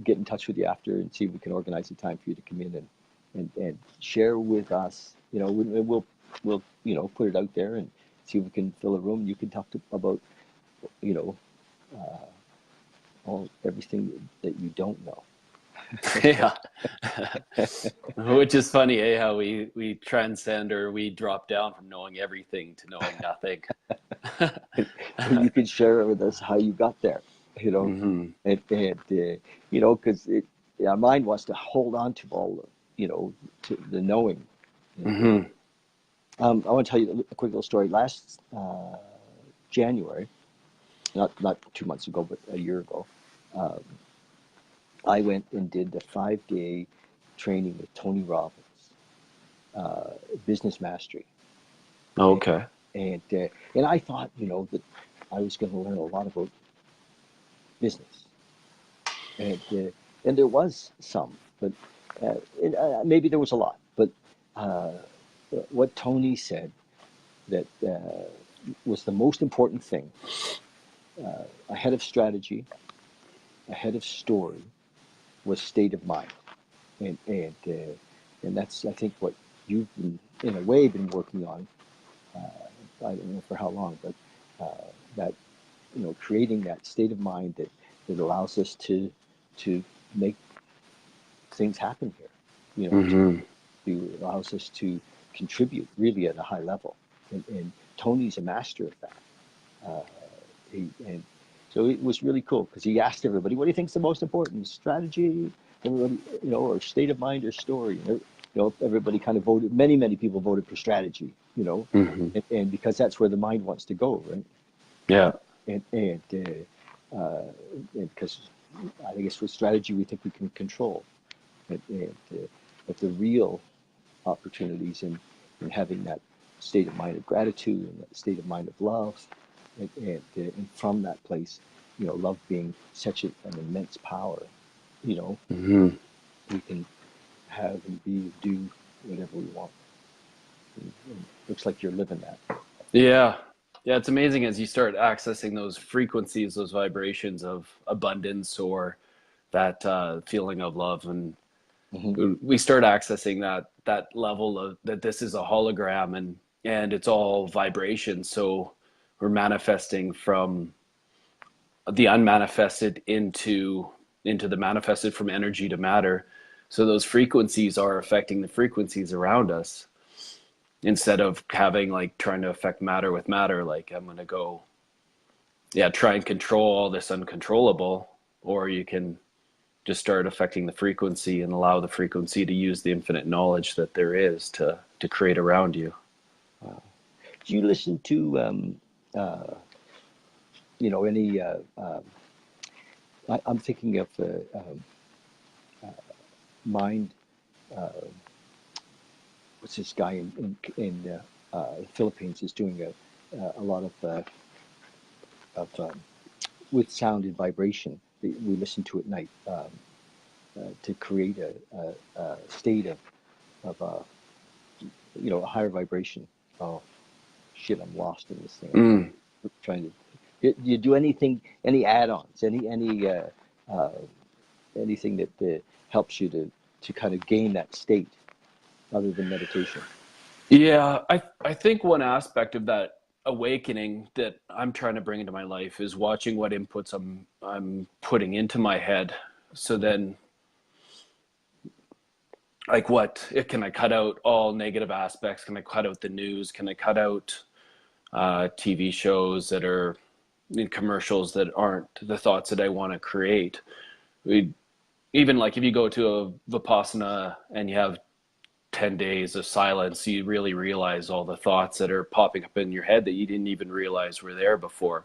[SPEAKER 1] get in touch with you after and see if we can organize a time for you to come in and share with us. We'll put it out there and see if we can fill a room. You can talk about, everything that you don't know.
[SPEAKER 4] Yeah. Which is funny, how we transcend, or we drop down from knowing everything to knowing nothing.
[SPEAKER 1] You can share with us how you got there, and because our mind wants to hold on to all to the knowing. I want to tell you a quick little story. Last January, not 2 months ago, but a year ago, I went and did the 5-day training with Tony Robbins, business mastery.
[SPEAKER 4] Okay.
[SPEAKER 1] And I thought, that I was going to learn a lot about business, and there was some, but maybe there was a lot. But what Tony said that was the most important thing, ahead of strategy, ahead of story, was state of mind, and that's, I think, what you've been, in a way, been working on. I don't know for how long, but that creating that state of mind that allows us to make things happen here. It allows us to contribute really at a high level, and Tony's a master of that. And so it was really cool because he asked everybody, "What do you think's the most important? Strategy, everybody, or state of mind or story?" And, everybody kind of voted. Many people voted for strategy.
[SPEAKER 4] Hmm.
[SPEAKER 1] And because that's where the mind wants to go, right?
[SPEAKER 4] Yeah.
[SPEAKER 1] And because I guess with strategy we think we can control, but the real opportunities in having that state of mind of gratitude and that state of mind of love, and from that place, love being such an immense power,
[SPEAKER 4] Hmm.
[SPEAKER 1] we can have and be and do whatever we want. And looks like you're living that.
[SPEAKER 4] Yeah. Yeah, it's amazing as you start accessing those frequencies, those vibrations of abundance or that feeling of love, and
[SPEAKER 1] Hmm.
[SPEAKER 4] we start accessing that level of that this is a hologram, and it's all vibration. So we're manifesting from the unmanifested into the manifested, from energy to matter. So those frequencies are affecting the frequencies around us, instead of having like trying to affect matter with matter, like I'm going to go, yeah, try and control all this uncontrollable. Or you can just start affecting the frequency and allow the frequency to use the infinite knowledge that there is to create around you.
[SPEAKER 1] Do you listen to any? I'm thinking of mind. What's this guy in the Philippines is doing a lot of with sound and vibration. We listen to at night to create a state of a higher vibration. Oh shit! I'm lost in this thing.
[SPEAKER 4] Mm.
[SPEAKER 1] I'm trying to. Do you do anything? Any add-ons? Uh, anything that helps you to kind of gain that state other than meditation?
[SPEAKER 4] Yeah, I think one aspect of that awakening that I'm trying to bring into my life is watching what inputs I'm putting into my head. So then, like, can I cut out all negative aspects? Can I cut out the news? Can I cut out TV shows that are in commercials that aren't the thoughts that I want to create? We Even like if you go to a Vipassana and you have 10 days of silence, you really realize all the thoughts that are popping up in your head that you didn't even realize were there before.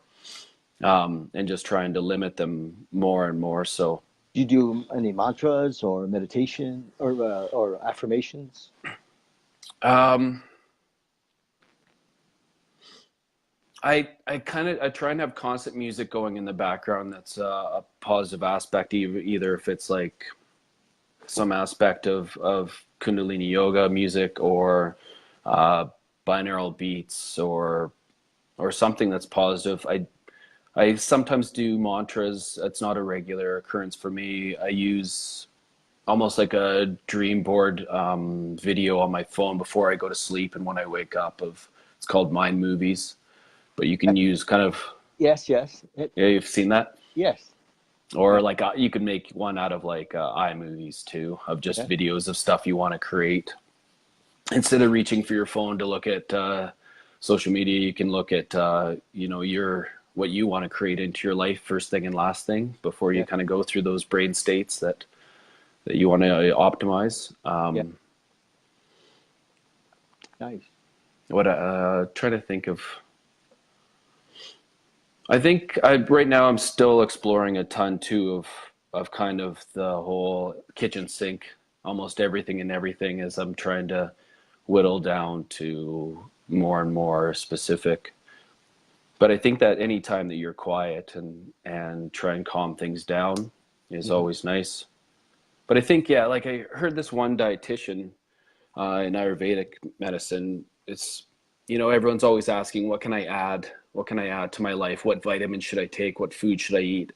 [SPEAKER 4] And just trying to limit them more and more. So,
[SPEAKER 1] Do you do any mantras or meditation or affirmations?
[SPEAKER 4] um, I try and have constant music going in the background. That's a positive aspect, either if it's like some aspect of Kundalini yoga music, or uh, binaural beats, or something that's positive. I sometimes do mantras. It's not a regular occurrence for me. I use almost like a dream board video on my phone before I go to sleep and when I wake up. It's called Mind Movies, but you can use kind of,
[SPEAKER 1] Yes, yes,
[SPEAKER 4] yeah, you've seen that.
[SPEAKER 1] yes.
[SPEAKER 4] Or like you can make one out of like iMovies too, of just
[SPEAKER 1] Yeah,
[SPEAKER 4] videos of stuff you want to create. Instead of reaching for your phone to look at social media, you can look at your what you want to create into your life first thing and last thing before you
[SPEAKER 1] yeah,
[SPEAKER 4] kind of go through those brain states that you want to optimize.
[SPEAKER 1] yeah. Nice.
[SPEAKER 4] What trying to think of. I think right now I'm still exploring a ton too of kind of the whole kitchen sink, almost everything and everything, as I'm trying to whittle down to more and more specific. But I think that any time that you're quiet and try and calm things down is
[SPEAKER 1] Hmm.
[SPEAKER 4] always nice. But I think, yeah, like I heard this one dietitian in Ayurvedic medicine. It's, everyone's always asking, what can I add? What can I add to my life? What vitamins should I take? What food should I eat?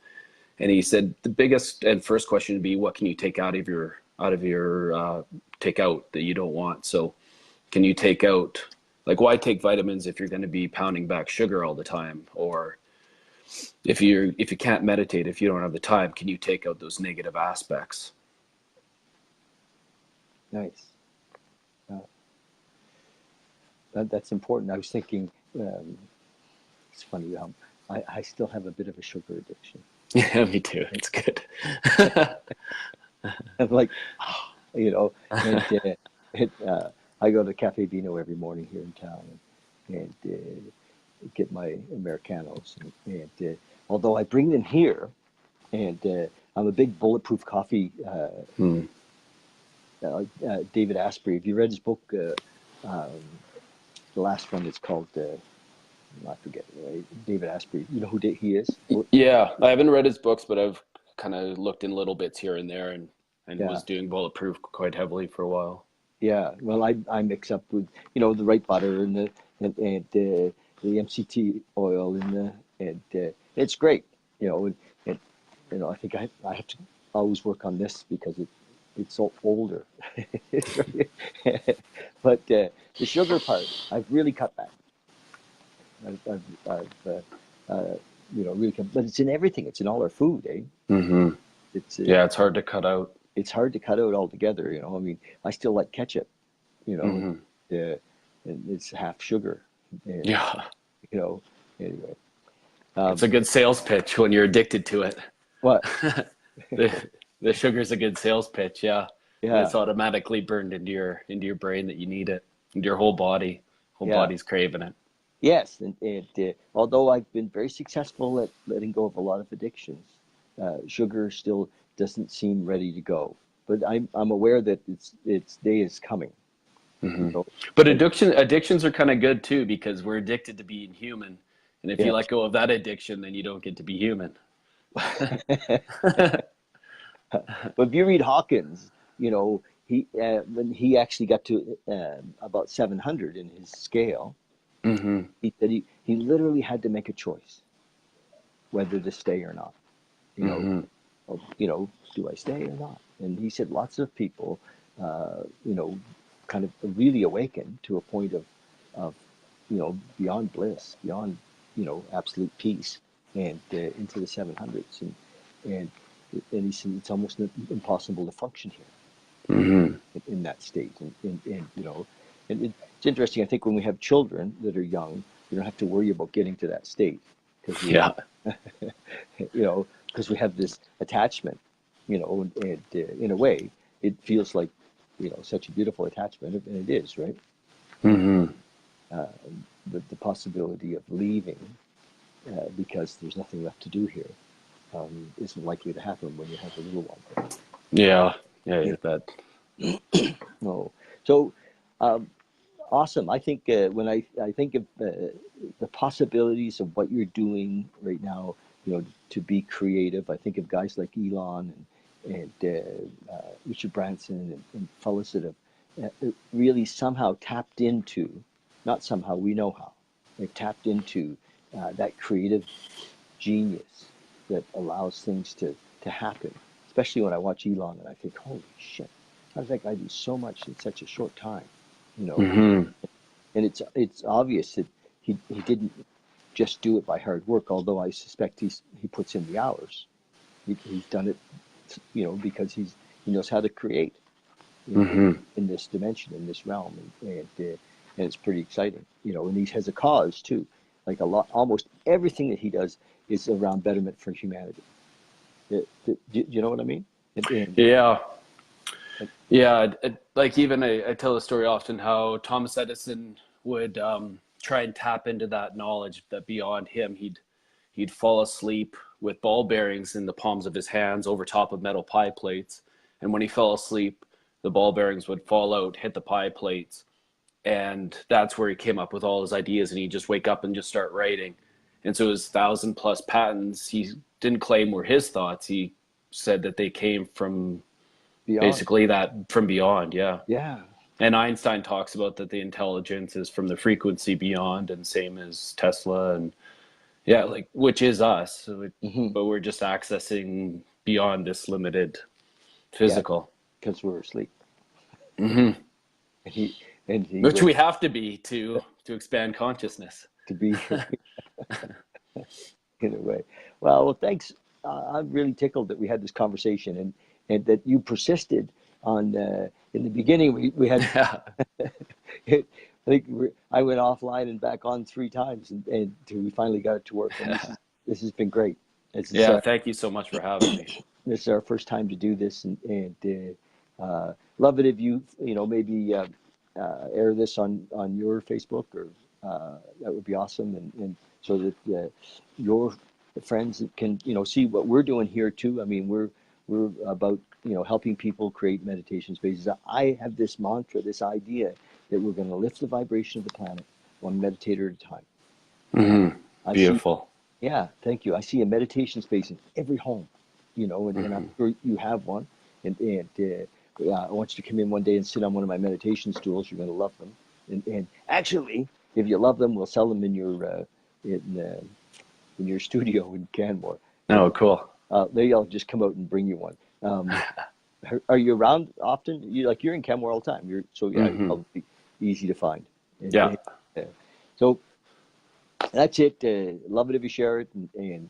[SPEAKER 4] And he said the biggest and first question would be, what can you take out of your take out that you don't want? So can you take out, like, why take vitamins if you're going to be pounding back sugar all the time? Or if you can't meditate, if you don't have the time, can you take out those negative aspects?
[SPEAKER 1] Nice. Uh, that's important. I was thinking, it's funny how I still have a bit of a sugar addiction.
[SPEAKER 4] Yeah, me too. It's good.
[SPEAKER 1] I'm like, you know, and I go to Cafe Vino every morning here in town and get my Americanos. And although I bring them here, and I'm a big bulletproof coffee.
[SPEAKER 4] Hmm.
[SPEAKER 1] David Asprey. Have you read his book? Um, the last one is called. I forget. David Asprey. You know who he is?
[SPEAKER 4] Yeah, I haven't read his books, but I've kind of looked in little bits here and there, and
[SPEAKER 1] Yeah.
[SPEAKER 4] was doing bulletproof quite heavily for a while.
[SPEAKER 1] Yeah. Well, I mix up with the right butter and the MCT oil and it's great. And I think I have to always work on this because it's so older. But the sugar part, I've really cut back. I've really cut, but it's in everything. It's in all our food, eh?
[SPEAKER 4] Hmm.
[SPEAKER 1] It's
[SPEAKER 4] Yeah, it's hard to cut out.
[SPEAKER 1] it's hard to cut out altogether. I mean, I still like ketchup.
[SPEAKER 4] Hmm.
[SPEAKER 1] And it's half sugar. And,
[SPEAKER 4] Yeah,
[SPEAKER 1] anyway.
[SPEAKER 4] it's a good sales pitch when you're addicted to it.
[SPEAKER 1] What?
[SPEAKER 4] The sugar's a good sales pitch, yeah. And
[SPEAKER 1] Yeah.
[SPEAKER 4] it's automatically burned into your brain that you need it, into your whole body. Whole
[SPEAKER 1] Yeah.
[SPEAKER 4] body's craving it.
[SPEAKER 1] Yes, and although I've been very successful at letting go of a lot of addictions, sugar still doesn't seem ready to go. But I'm aware that its day is coming.
[SPEAKER 4] Hmm.
[SPEAKER 1] So,
[SPEAKER 4] But
[SPEAKER 1] and
[SPEAKER 4] addictions are kind of good too, because we're addicted to being human. And if you
[SPEAKER 1] yeah.
[SPEAKER 4] let go of that addiction, then you don't get to be human.
[SPEAKER 1] But if you read Hawkins, he when he actually got to about 700 in his scale,
[SPEAKER 4] Hmm.
[SPEAKER 1] he said he literally had to make a choice whether to stay or not. You know,
[SPEAKER 4] Hmm.
[SPEAKER 1] do I stay or not? And he said lots of people, kind of really awaken to a point of beyond bliss, beyond, absolute peace, and into the 700s, and he said it's almost impossible to function here
[SPEAKER 4] Hmm.
[SPEAKER 1] in that state, and it's interesting. I think when we have children that are young, we don't have to worry about getting to that state because
[SPEAKER 4] Yeah.
[SPEAKER 1] because we have this attachment, and in a way, it feels like, such a beautiful attachment, and it is, right?
[SPEAKER 4] Hmm.
[SPEAKER 1] Uh, the possibility of leaving because there's nothing left to do here isn't likely to happen when you have a little one.
[SPEAKER 4] Yeah. Yeah,
[SPEAKER 1] You
[SPEAKER 4] you bet.
[SPEAKER 1] know, so awesome. I think when I think of the possibilities of what you're doing right now, to be creative, I think of guys like Elon and Richard Branson and fellows that have really somehow tapped into, not somehow, we know how, they've tapped into that creative genius that allows things to happen. Especially when I watch Elon and I think, holy shit, how does that guy do so much in such a short time? You know,
[SPEAKER 4] Hmm.
[SPEAKER 1] and it's obvious that he didn't just do it by hard work. Although I suspect he puts in the hours. He's done it, because he knows how to create
[SPEAKER 4] Hmm.
[SPEAKER 1] in this dimension, in this realm, and it's pretty exciting. And he has a cause too. Like almost everything that he does is around betterment for humanity. Do you know what I mean?
[SPEAKER 4] Yeah.
[SPEAKER 1] And
[SPEAKER 4] Yeah. Like even I tell the story often how Thomas Edison would try and tap into that knowledge that beyond him, he'd fall asleep with ball bearings in the palms of his hands over top of metal pie plates. And when he fell asleep, the ball bearings would fall out, hit the pie plates. And that's where he came up with all his ideas. And he'd just wake up and just start writing. And so his 1,000+ patents, he didn't claim were his thoughts. He said that they came from
[SPEAKER 1] beyond,
[SPEAKER 4] basically that from beyond. Yeah.
[SPEAKER 1] yeah,
[SPEAKER 4] And Einstein talks about that the intelligence is from the frequency beyond, and same as Tesla. And yeah, like, which is us,
[SPEAKER 1] hmm
[SPEAKER 4] but we're just accessing beyond this limited
[SPEAKER 1] yeah,
[SPEAKER 4] physical.
[SPEAKER 1] because we're asleep,
[SPEAKER 4] Hmm.
[SPEAKER 1] and he
[SPEAKER 4] Which we
[SPEAKER 1] wakes
[SPEAKER 4] have to be to expand consciousness.
[SPEAKER 1] to be in a way. Well, thanks. I'm really tickled that we had this conversation and that you persisted on. In the beginning, we had
[SPEAKER 4] Yeah.
[SPEAKER 1] think I went offline and back on 3 times, and till we finally got it to work. And this has been great. This is,
[SPEAKER 4] Yeah, thank you so much for having me.
[SPEAKER 1] this is our first time to do this, and love it if you maybe air this on your Facebook, or that would be awesome, and so that your friends can see what we're doing here too. I mean, we're about helping people create meditation spaces. I have this mantra, this idea that we're going to lift the vibration of the planet one meditator at a time.
[SPEAKER 4] Mm-hmm. Beautiful.
[SPEAKER 1] Yeah, thank you. I see a meditation space in every home, and I'm sure you have one. And I want you to come in one day and sit on one of my meditation stools. You're going to love them. And actually, if you love them, we'll sell them in your studio in Canmore.
[SPEAKER 4] Oh, cool.
[SPEAKER 1] Maybe I'll just come out and bring you one. Are you around often? You're in Canmore all the time. You're probably easy to find.
[SPEAKER 4] Yeah.
[SPEAKER 1] So that's it. Love it if you share it, and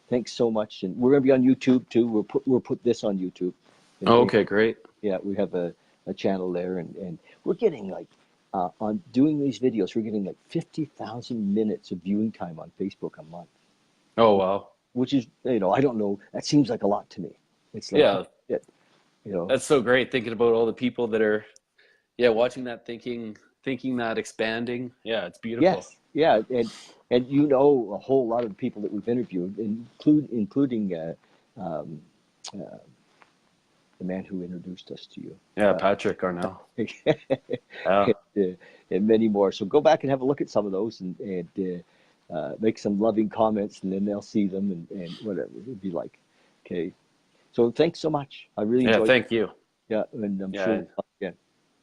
[SPEAKER 1] thanks so much. And we're going to be on YouTube too. We'll put this on YouTube. And
[SPEAKER 4] Okay, great.
[SPEAKER 1] yeah, we have a channel there, and we're getting on doing these videos, we're getting 50,000 minutes of viewing time on Facebook a month.
[SPEAKER 4] Oh, wow.
[SPEAKER 1] Which is, I don't know, that seems like a lot to me. It's like,
[SPEAKER 4] That's so great, thinking about all the people that are, watching that, thinking that, expanding. Yeah, it's beautiful.
[SPEAKER 1] Yes, yeah, and a whole lot of the people that we've interviewed, including the man who introduced us to you.
[SPEAKER 4] Yeah, Patrick Arnell. Yeah.
[SPEAKER 1] And many more. So go back and have a look at some of those, and make some loving comments, and then they'll see them, and whatever it'd be like. Okay. So thanks so much. I really enjoyed it.
[SPEAKER 4] Thank you.
[SPEAKER 1] Yeah, and I'm sure we'll talk again.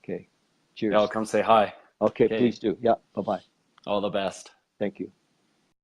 [SPEAKER 1] Okay. Cheers.
[SPEAKER 4] I'll come say hi.
[SPEAKER 1] Okay, please do. Yeah, bye-bye.
[SPEAKER 4] All the best.
[SPEAKER 1] Thank you.